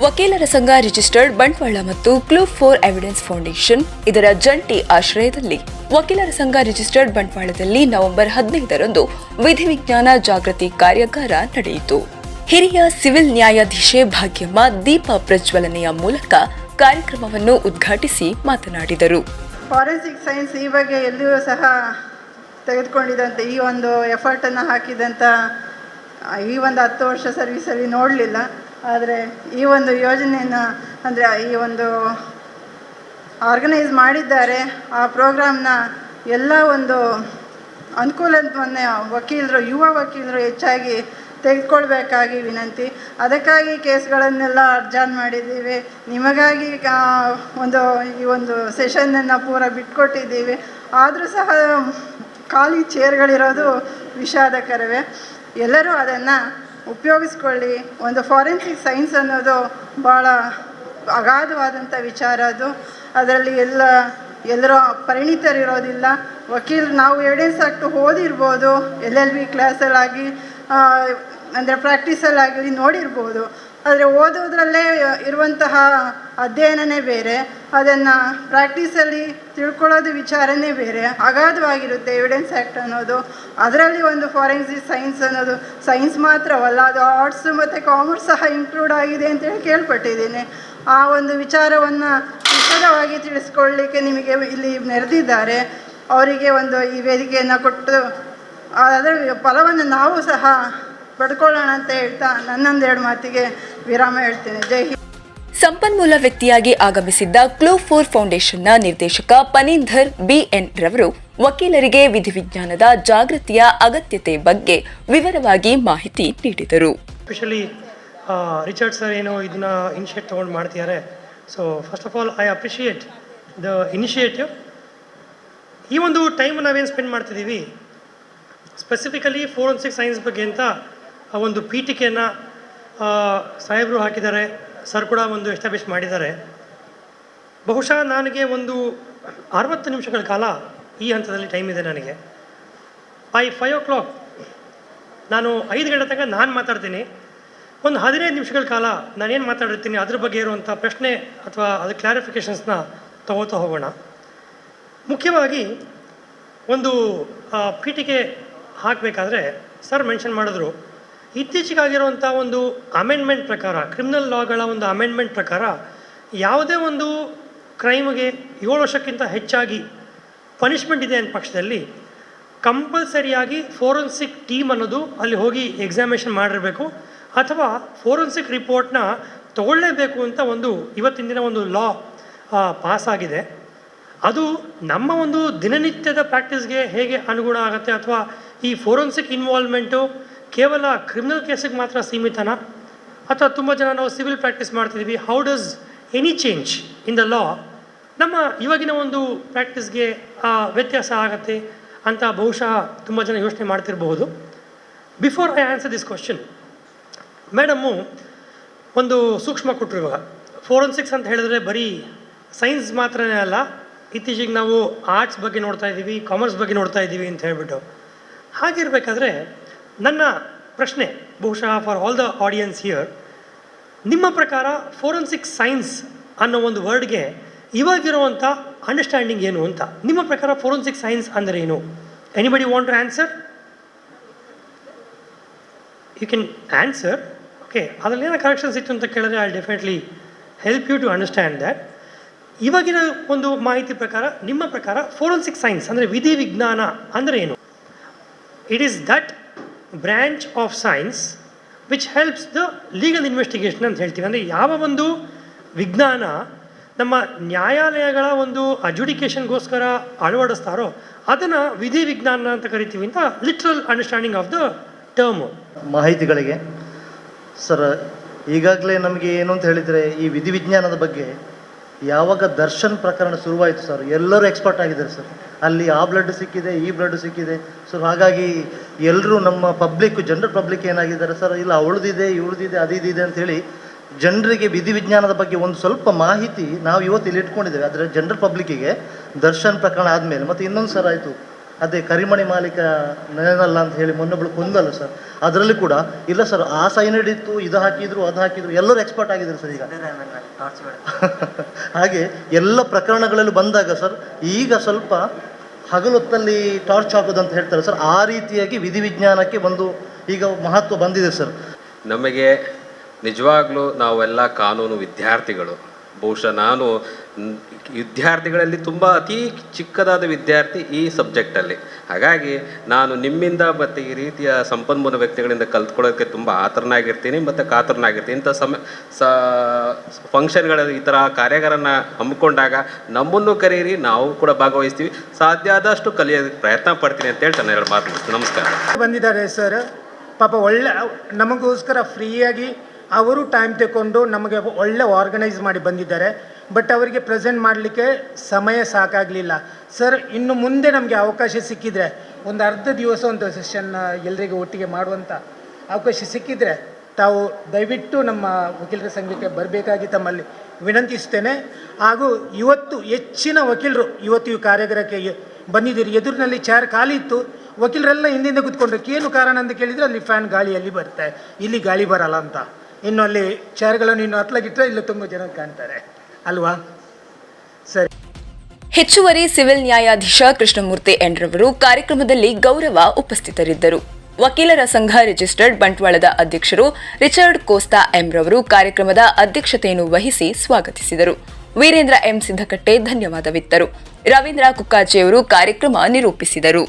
ವಕೀಲರ ಸಂಘ ರಿಜಿಸ್ಟರ್ಡ್ ಬಂಟ್ವಾಳ ಮತ್ತು ಕ್ಲೂಬ್ ಫಾರ್ ಎವಿಡೆನ್ಸ್ ಫೌಂಡೇಶನ್ ಇದರ ಜಂಟಿ ಆಶ್ರಯದಲ್ಲಿ ವಕೀಲರ ಸಂಘ ರಿಜಿಸ್ಟರ್ಡ್ ಬಂಟ್ವಾಳದಲ್ಲಿ ನವೆಂಬರ್ 15ರಂದು ವಿಧಿವಿಜ್ಞಾನ ಜಾಗೃತಿ ಕಾರ್ಯಾಗಾರ ನಡೆಯಿತು. ಹಿರಿಯ ಸಿವಿಲ್ ನ್ಯಾಯಾಧೀಶೆ ಭಾಗ್ಯಮ್ಮ ದೀಪ ಪ್ರಜ್ವಲನೆಯ ಮೂಲಕ ಕಾರ್ಯಕ್ರಮವನ್ನು ಉದ್ಘಾಟಿಸಿ ಮಾತನಾಡಿದರು. ಫಾರೆನ್ಸಿಕ್ ಸೈನ್ಸ್ ಈ ಬಗ್ಗೆ ಎಲ್ಲಿಯೂ ಸಹ ತೆಗೆದುಕೊಂಡಿದ್ದಂತೆ ಈ ಒಂದು ಎಫರ್ಟನ್ನು ಹಾಕಿದಂಥ ಈ ಒಂದು 10 ವರ್ಷ ಸರ್ವಿಸಲ್ಲಿ ನೋಡಲಿಲ್ಲ. ಆದರೆ ಈ ಒಂದು ಯೋಜನೆಯನ್ನು ಅಂದರೆ ಈ ಒಂದು ಆರ್ಗನೈಸ್ ಮಾಡಿದ್ದಾರೆ. ಆ ಪ್ರೋಗ್ರಾಮ್ನ ಎಲ್ಲ ಒಂದು ಅನುಕೂಲವನ್ನು ಯುವ ವಕೀಲರು ಹೆಚ್ಚಾಗಿ ತೆಗೆದುಕೊಳ್ಬೇಕಾಗಿ ವಿನಂತಿ. ಅದಕ್ಕಾಗಿ ಕೇಸ್ಗಳನ್ನೆಲ್ಲ ಅರ್ಜಾನ್ ಮಾಡಿದ್ದೀವಿ. ನಿಮಗಾಗಿ ಈ ಒಂದು ಸೆಷನ್ನನ್ನು ಪೂರ ಬಿಟ್ಕೊಟ್ಟಿದ್ದೀವಿ. ಆದರೂ ಸಹ ಖಾಲಿ ಚೇರ್ಗಳಿರೋದು ವಿಷಾದಕರವೇ. ಎಲ್ಲರೂ ಅದನ್ನು ಉಪಯೋಗಿಸ್ಕೊಳ್ಳಿ. ಒಂದು ಫಾರೆನ್ಸಿಕ್ ಸೈನ್ಸ್ ಅನ್ನೋದು ಭಾಳ ಅಗಾಧವಾದಂಥ ವಿಚಾರ. ಅದರಲ್ಲಿ ಎಲ್ಲರೂ ಪರಿಣಿತರಿರೋದಿಲ್ಲ. ವಕೀಲರು ನಾವು ಎವಿಡೆನ್ಸ್ ಆಕ್ಟ್ ಓದಿರ್ಬೋದು, LLB ಕ್ಲಾಸಲ್ಲಾಗಿ ಅಂದರೆ ಪ್ರಾಕ್ಟೀಸಲ್ಲಾಗಲಿ ನೋಡಿರ್ಬೋದು. ಆದರೆ ಓದೋದ್ರಲ್ಲೇ ಇರುವಂತಹ ಅಧ್ಯಯನವೇ ಬೇರೆ, ಅದನ್ನು ಪ್ರಾಕ್ಟೀಸಲ್ಲಿ ತಿಳ್ಕೊಳ್ಳೋದು ವಿಚಾರನೇ ಬೇರೆ. ಅಗಾಧವಾಗಿರುತ್ತೆ ಎವಿಡೆನ್ಸ್ ಆ್ಯಕ್ಟ್ ಅನ್ನೋದು. ಅದರಲ್ಲಿ ಒಂದು ಫಾರೆನ್ಸಿಕ್ ಸೈನ್ಸ್ ಅನ್ನೋದು ಸೈನ್ಸ್ ಮಾತ್ರವಲ್ಲ, ಅದು ಆರ್ಟ್ಸ್ ಮತ್ತು ಕಾಮರ್ಸ್ ಸಹ ಇನ್ಕ್ಲೂಡ್ ಆಗಿದೆ ಅಂತೇಳಿ ಕೇಳ್ಪಟ್ಟಿದ್ದೀನಿ. ಆ ಒಂದು ವಿಚಾರವನ್ನು ವಿಶದವಾಗಿ ತಿಳಿಸ್ಕೊಳ್ಳಲಿಕ್ಕೆ ನಿಮಗೆ ಇಲ್ಲಿ ನೆರೆದಿದ್ದಾರೆ. ಅವರಿಗೆ ಒಂದು ಈ ವೇದಿಕೆಯನ್ನು ಕೊಟ್ಟು ಅದರ ಫಲವನ್ನು ನಾವು ಸಹ ಪಡ್ಕೊಳ್ಳೋಣ ಅಂತ ಹೇಳ್ತಾ ನನ್ನೊಂದೆರಡು ಮಾತಿಗೆ ವಿರಾಮ ಹೇಳ್ತೇನೆ. ಜೈ ಹಿಂದ್. ಸಂಪನ್ಮೂಲ ವ್ಯಕ್ತಿಯಾಗಿ ಆಗಮಿಸಿದ್ದ ಕ್ಲೂಬ್ ಫಾರ್ ಫೌಂಡೇಶನ್ನ ನಿರ್ದೇಶಕ ಪನೀಂದರ್ BN ರವರು ವಕೀಲರಿಗೆ ವಿಧಿವಿಜ್ಞಾನದ ಜಾಗೃತಿಯ ಅಗತ್ಯತೆ ಬಗ್ಗೆ ವಿವರವಾಗಿ ಮಾಹಿತಿ ನೀಡಿದರು. ಎಸ್ಪೆಷಲಿ ರಿಚರ್ಡ್ ಸರ್ ಏನೋ ಇದನ್ನ ಇನಿಷಿಯೇಟ್ ತೊಗೊಂಡು ಮಾಡ್ತಿದ್ದಾರೆ. So first of all I appreciate the initiative. ಈ ಒಂದು ಟೈಮ್ ನಾವೇನು ಸ್ಪೆಂಡ್ ಮಾಡ್ತಿದ್ದೀವಿ ಸ್ಪೆಸಿಫಿಕಲಿ ಫೋರೆನ್ಸಿಕ್ ಸೈನ್ಸ್ ಬಗ್ಗೆ ಅಂತ ಒಂದು ಪೀಠಿಕೆಯನ್ನು ಸಾಹೇಬರು ಹಾಕಿದ್ದಾರೆ. ಸರ್ ಕೂಡ ಒಂದು ಎಸ್ಟಾಬ್ಲಿಷ್ ಮಾಡಿದ್ದಾರೆ. ಬಹುಶಃ ನನಗೆ ಒಂದು 60 ನಿಮಿಷಗಳ ಕಾಲ ಈ ಹಂತದಲ್ಲಿ ಟೈಮ್ ಇದೆ ನನಗೆ. ಬೈ 5 o'clock ನಾನು 5 ಗಂಟೆ ತನಕ ನಾನು ಮಾತಾಡ್ತೀನಿ. ಒಂದು 15 ನಿಮಿಷಗಳ ಕಾಲ ನಾನೇನು ಮಾತಾಡಿರ್ತೀನಿ ಅದ್ರ ಬಗ್ಗೆ ಇರುವಂಥ ಪ್ರಶ್ನೆ ಅಥವಾ ಅದು ಕ್ಲಾರಿಫಿಕೇಷನ್ಸ್ನ ತಗೋತಾ ಹೋಗೋಣ. ಮುಖ್ಯವಾಗಿ ಒಂದು ಪೀಠಿಕೆ ಹಾಕಬೇಕಾದ್ರೆ ಸರ್ ಮೆನ್ಷನ್ ಮಾಡಿದ್ರು, ಇತ್ತೀಚೆಗಾಗಿರುವಂಥ ಒಂದು ಅಮೆಂಡ್ಮೆಂಟ್ ಪ್ರಕಾರ, ಕ್ರಿಮಿನಲ್ ಲಾಗಳ ಒಂದು ಅಮೆಂಡ್ಮೆಂಟ್ ಪ್ರಕಾರ ಯಾವುದೇ ಒಂದು ಕ್ರೈಮ್ಗೆ 7 ವರ್ಷಕ್ಕಿಂತ ಹೆಚ್ಚಾಗಿ ಪನಿಷ್ಮೆಂಟ್ ಇದೆ ಅನ್ನೋ ಪಕ್ಷದಲ್ಲಿ ಕಂಪಲ್ಸರಿಯಾಗಿ ಫೋರೆನ್ಸಿಕ್ ಟೀಮ್ ಅನ್ನೋದು ಅಲ್ಲಿ ಹೋಗಿ ಎಕ್ಸಾಮಿನೇಷನ್ ಮಾಡಿರಬೇಕು ಅಥವಾ ಫೋರೆನ್ಸಿಕ್ ರಿಪೋರ್ಟ್ನ ತಗೊಳ್ಳೇಬೇಕು ಅಂತ ಇವತ್ತಿನ ದಿನ ಒಂದು ಲಾ ಪಾಸ್ ಆಗಿದೆ. ಅದು ನಮ್ಮ ಒಂದು ದಿನನಿತ್ಯದ ಪ್ರಾಕ್ಟೀಸ್ಗೆ ಹೇಗೆ ಅನುಗುಣ ಆಗುತ್ತೆ, ಅಥವಾ ಈ ಫೋರೆನ್ಸಿಕ್ ಇನ್ವಾಲ್ವ್ಮೆಂಟು ಕೇವಲ ಕ್ರಿಮಿನಲ್ ಕೇಸಿಗೆ ಮಾತ್ರ ಸೀಮಿತನಾ, ಅಥವಾ ತುಂಬ ಜನ ನಾವು ಸಿವಿಲ್ ಪ್ರಾಕ್ಟೀಸ್ ಮಾಡ್ತಿದ್ದೀವಿ, how does any change in the law ನಮ್ಮ ಇವಾಗಿನ ಒಂದು ಪ್ರಾಕ್ಟೀಸ್ಗೆ ವ್ಯತ್ಯಾಸ ಆಗುತ್ತೆ ಅಂತ ಬಹುಶಃ ತುಂಬ ಜನ ಯೋಚನೆ ಮಾಡ್ತಿರಬಹುದು. Before I answer this question, madam ಒಂದು ಸೂಕ್ಷ್ಮ ಕೊಟ್ಟರು. ಇವಾಗ ಫೋರೆನ್ಸಿಕ್ಸ್ ಅಂತ ಹೇಳಿದ್ರೆ ಬರೀ ಸೈನ್ಸ್ ಮಾತ್ರನೇ ಅಲ್ಲ, ಇತ್ತೀಚೆಗೆ ನಾವು ಆರ್ಟ್ಸ್ ಬಗ್ಗೆ ನೋಡ್ತಾ ಇದ್ದೀವಿ, ಕಾಮರ್ಸ್ ಬಗ್ಗೆ ನೋಡ್ತಾ ಇದ್ದೀವಿ ಅಂತ ಹೇಳ್ಬಿಟ್ಟು. ಹಾಗಿರಬೇಕಾದ್ರೆ ನನ್ನ ಪ್ರಶ್ನೆ ಬಹುಶಃ for all the audience here, ನಿಮ್ಮ ಪ್ರಕಾರ ಫೋರೆನ್ಸಿಕ್ ಸೈನ್ಸ್ ಅನ್ನೋ ಒಂದು ವರ್ಡ್ಗೆ ಇವಾಗಿರುವಂಥ ಅಂಡರ್ಸ್ಟ್ಯಾಂಡಿಂಗ್ ಏನು ಅಂತ? ನಿಮ್ಮ ಪ್ರಕಾರ ಫೋರೆನ್ಸಿಕ್ ಸೈನ್ಸ್ ಅಂದರೆ ಏನು? Anybody want to answer? You can answer. Okay, ಅದರಲ್ಲಿ ಏನೋ ಕರೆಕ್ಷನ್ಸ್ ಇತ್ತು ಅಂತ ಕೇಳಿದ್ರೆ I definitely help you to understand that. ಇವಾಗಿನ ಒಂದು ಮಾಹಿತಿ ಪ್ರಕಾರ, ನಿಮ್ಮ ಪ್ರಕಾರ ಫೋರೆನ್ಸಿಕ್ ಸೈನ್ಸ್ ಅಂದರೆ ವಿಧಿ ವಿಜ್ಞಾನ ಅಂದರೆ ಏನು? It is that branch of science which helps the legal investigation ಅಂತ ಹೇಳ್ತೀವಿ. ಅಂದರೆ ಯಾವ ಒಂದು ವಿಜ್ಞಾನ ನಮ್ಮ ನ್ಯಾಯಾಲಯಗಳ ಒಂದು ಅಡ್ಜುಡಿಕೇಷನ್ಗೋಸ್ಕರ ಅಳವಡಿಸ್ತಾರೋ ಅದನ್ನು ವಿಧಿ ವಿಜ್ಞಾನ ಅಂತ ಕರಿತೀವಿ ಅಂತ literal understanding of the term. ಮಾಹಿತಿಗಳಿಗೆ ಸರ್, ಈಗಾಗಲೇ ನಮಗೆ ಏನು ಅಂತ ಹೇಳಿದರೆ ಈ ವಿಧಿವಿಜ್ಞಾನದ ಬಗ್ಗೆ ಯಾವಾಗ ದರ್ಶನ್ ಪ್ರಕರಣ ಶುರುವಾಯಿತು ಸರ್, ಎಲ್ಲರೂ ಎಕ್ಸ್ಪರ್ಟ್ ಆಗಿದ್ದಾರೆ ಸರ್. ಅಲ್ಲಿ ಆ ಬ್ಲಡ್ ಸಿಕ್ಕಿದೆ, ಈ ಬ್ಲಡ್ ಸಿಕ್ಕಿದೆ ಸರ್. ಹಾಗಾಗಿ ಎಲ್ಲರೂ ನಮ್ಮ ಪಬ್ಲಿಕ್, ಜನರಲ್ ಪಬ್ಲಿಕ್ ಏನಾಗಿದ್ದಾರೆ ಸರ್, ಇಲ್ಲ ಅವಳದಿದೆ ಇವಳದಿದೆ ಅದಿದೆ ಅಂಥೇಳಿ ಜನರಿಗೆ ವಿಧಿವಿಜ್ಞಾನದ ಬಗ್ಗೆ ಒಂದು ಸ್ವಲ್ಪ ಮಾಹಿತಿ ನಾವು ಇವತ್ತು ಇಲ್ಲಿ ಇಟ್ಕೊಂಡಿದ್ದೇವೆ. ಆದರೆ ಜನರಲ್ ಪಬ್ಲಿಕ್ಕಿಗೆ ದರ್ಶನ್ ಪ್ರಕರಣ ಆದಮೇಲೆ ಮತ್ತು ಇನ್ನೊಂದು ಸರ್ ಆಯಿತು ಅದೇ ಕರಿಮಣಿ ಮಾಲೀಕ ನೆನಲ್ಲ ಅಂತ ಹೇಳಿ ಮೊನ್ನೊಬ್ಳು ಕೊಂದಲ್ಲ ಸರ್, ಅದರಲ್ಲಿ ಕೂಡ ಇಲ್ಲ ಸರ್ ಆ ಸೈನೈಡ್ ಇತ್ತು, ಇದು ಹಾಕಿದ್ರು ಅದು ಹಾಕಿದ್ರು, ಎಲ್ಲರೂ ಎಕ್ಸ್ಪರ್ಟ್ ಆಗಿದ್ದಾರೆ ಸರ್ ಈಗ. ಹಾಗೆ ಎಲ್ಲ ಪ್ರಕರಣಗಳಲ್ಲೂ ಬಂದಾಗ ಸರ್ ಈಗ ಸ್ವಲ್ಪ ಹಗಲೊತ್ತಲ್ಲಿ ಟಾರ್ಚ್ ಹಾಕೋದು ಅಂತ ಹೇಳ್ತಾರೆ ಸರ್, ಆ ರೀತಿಯಾಗಿ ವಿಧಿವಿಜ್ಞಾನಕ್ಕೆ ಒಂದು ಈಗ ಮಹತ್ವ ಬಂದಿದೆ ಸರ್. ನಮಗೆ ನಿಜವಾಗ್ಲೂ ನಾವೆಲ್ಲ ಕಾನೂನು ವಿದ್ಯಾರ್ಥಿಗಳು. ಬಹುಶಃ ನಾನು ವಿದ್ಯಾರ್ಥಿಗಳಲ್ಲಿ ತುಂಬ ಅತಿ ಚಿಕ್ಕದಾದ ವಿದ್ಯಾರ್ಥಿ ಈ ಸಬ್ಜೆಕ್ಟಲ್ಲಿ. ಹಾಗಾಗಿ ನಾನು ನಿಮ್ಮಿಂದ ಮತ್ತು ಈ ರೀತಿಯ ಸಂಪನ್ಮೂಲ ವ್ಯಕ್ತಿಗಳಿಂದ ಕಲ್ತ್ಕೊಳ್ಳೋಕ್ಕೆ ತುಂಬ ಆತರನಾಗಿರ್ತೀನಿ ಮತ್ತು ಕಾತರನಾಗಿರ್ತೀನಿ. ಇಂಥ ಫಂಕ್ಷನ್ಗಳಲ್ಲಿ ಈ ಥರ ಕಾರ್ಯಾಗಾರನ ಹಮ್ಮಿಕೊಂಡಾಗ ನಮ್ಮನ್ನು ಕರೀರಿ, ನಾವು ಕೂಡ ಭಾಗವಹಿಸ್ತೀವಿ. ಸಾಧ್ಯ ಆದಷ್ಟು ಕಲಿಯೋದಕ್ಕೆ ಪ್ರಯತ್ನ ಪಡ್ತೀನಿ ಅಂತ ಹೇಳಿ ನಾನು 2 ಮಾತು ಮುಗಿಸ್ತೀನಿ. ನಮಸ್ಕಾರ. ಬಂದಿದ್ದಾರೆ ಸರ್, ಪಾಪ ಒಳ್ಳೆ ನಮಗೋಸ್ಕರ ಫ್ರೀಯಾಗಿ ಅವರು ಟೈಮ್ ತಗೊಂಡು ನಮಗೆ ಒಳ್ಳೆ ಆರ್ಗನೈಸ್ ಮಾಡಿ ಬಂದಿದ್ದಾರೆ. ಬಟ್ ಅವರಿಗೆ ಪ್ರೆಸೆಂಟ್ ಮಾಡಲಿಕ್ಕೆ ಸಮಯ ಸಾಕಾಗಲಿಲ್ಲ ಸರ್. ಇನ್ನು ಮುಂದೆ ನಮಗೆ ಅವಕಾಶ ಸಿಕ್ಕಿದರೆ ಒಂದು ಅರ್ಧ ದಿವಸ ಒಂದು ಸೆಷನ್ ಎಲ್ಲರಿಗೂ ಒಟ್ಟಿಗೆ ಮಾಡುವಂಥ ಅವಕಾಶ ಸಿಕ್ಕಿದರೆ ತಾವು ದಯವಿಟ್ಟು ನಮ್ಮ ವಕೀಲರ ಸಂಘಕ್ಕೆ ಬರಬೇಕಾಗಿ ತಮ್ಮಲ್ಲಿ ವಿನಂತಿಸ್ತೇನೆ. ಹಾಗೂ ಇವತ್ತು ಹೆಚ್ಚಿನ ವಕೀಲರು ಇವತ್ತು ಈ ಕಾರ್ಯಾಗಾರಕ್ಕೆ ಬಂದಿದ್ದೀರಿ. ಎದುರಿನಲ್ಲಿ ಚೇರ್ ಖಾಲಿ ಇತ್ತು, ವಕೀಲರೆಲ್ಲ ಹಿಂದಿಂದ ಕೂತ್ಕೊಂಡ್ರೆ ಏನು ಕಾರಣ ಅಂತ ಕೇಳಿದರೆ ಅಲ್ಲಿ ಫ್ಯಾನ್ ಗಾಳಿಯಲ್ಲಿ ಬರುತ್ತೆ, ಇಲ್ಲಿ ಗಾಳಿ ಬರಲ್ಲ ಅಂತ. ಇನ್ನು ಅಲ್ಲಿ ಚೇರ್ಗಳನ್ನು ಇನ್ನು ಹತ್ಲಾಗಿಟ್ಟರೆ ಇಲ್ಲಿ ತುಂಬ ಜನ ಕಾಣ್ತಾರೆ ಅಲ್ವಾ ಸರಿ. ಹೆಚ್ಚುವರಿ ಸಿವಿಲ್ ನ್ಯಾಯಾಧೀಶ ಕೃಷ್ಣಮೂರ್ತಿ ಎನ್ರವರು ಕಾರ್ಯಕ್ರಮದಲ್ಲಿ ಗೌರವ ಉಪಸ್ಥಿತರಿದ್ದರು. ವಕೀಲರ ಸಂಘ ರಿಜಿಸ್ಟರ್ಡ್ ಬಂಟ್ವಾಳದ ಅಧ್ಯಕ್ಷರು ರಿಚರ್ಡ್ ಕೋಸ್ತಾ ಎಂರವರು ಕಾರ್ಯಕ್ರಮದ ಅಧ್ಯಕ್ಷತೆಯನ್ನು ವಹಿಸಿ ಸ್ವಾಗತಿಸಿದರು. ವೀರೇಂದ್ರ ಎಂ ಸಿದ್ದಕಟ್ಟೆ ಧನ್ಯವಾದವಿತ್ತರು. ರವೀಂದ್ರ ಕುಕ್ಕಾಜಿಯವರು ಕಾರ್ಯಕ್ರಮ ನಿರೂಪಿಸಿದರು.